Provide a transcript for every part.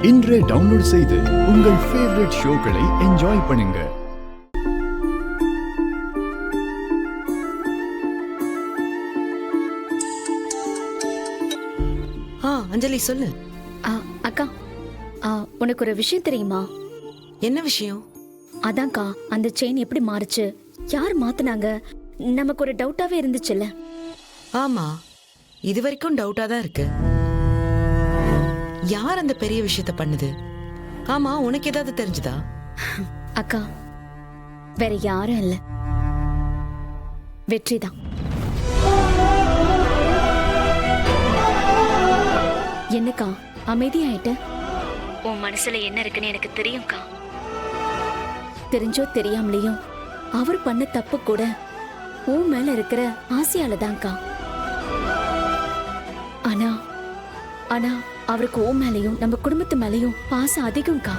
இன்றே டவுன்லோட் செய்து உங்கள் ஃபேவரட் ஷோக்களை என்ஜாய் பண்ணுங்க. அஞ்சலி சொல்லு. அக்கா, உனக்கு ஒரு விஷயம் தெரியுமா? என்ன விஷயம்? அதான்க்கா, அந்த செயின் எப்படி மாறுச்சு, யார் மாத்துனாங்க, நமக்கு ஒரு டவுட்டாவே இருந்துச்சுல்ல. ஆமா, இது வரைக்கும் டவுட்டா தான் இருக்கு. யார் அந்த பெரிய விஷயத்த பண்ணுது? ஆமா, உனக்கு ஏதாவது தெரிஞ்சுதா? அக்கா, வேற யாரும் இல்ல, வெற்றிதான். என்னக்கா அமைதியாயிட்ட? உன் மனசுல என்ன இருக்குன்னு எனக்கு தெரியும்க்கா. தெரிஞ்சோ தெரியாமலையும் அவர் பண்ண தப்பு கூட உன் மேல இருக்கிற ஆசையாலதான்க்கா. ஆனா ஆனா அவருக்கு உன் மேலையும் நம்ம குடும்பத்து மேலையும் பாசம் அதிகம்க்கா.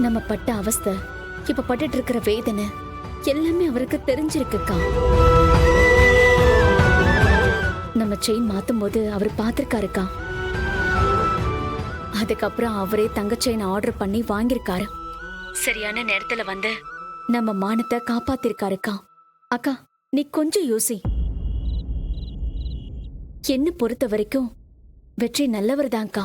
நம்ம பட்ட அவஸ்தை, இப்ப பட்டுட்டு இருக்கிற வேதனை எல்லாமே அவருக்கு தெரிஞ்சிருக்குக்கா. நம்ம செயின் மாத்தும் போது அவர் பாத்திருக்காருக்கா. அதுக்கப்புறம் அவரே தங்க செயின் ஆர்டர் பண்ணி வாங்கியிருக்காரு. சரியான நேரத்துல வந்து நம்ம மானத்தை காப்பாத்திருக்காருக்கா. அக்கா, நீ கொஞ்சம் யோசி. என்ன பொறுத்த வரைக்கும் வெற்றி நல்லவர் தான்க்கா.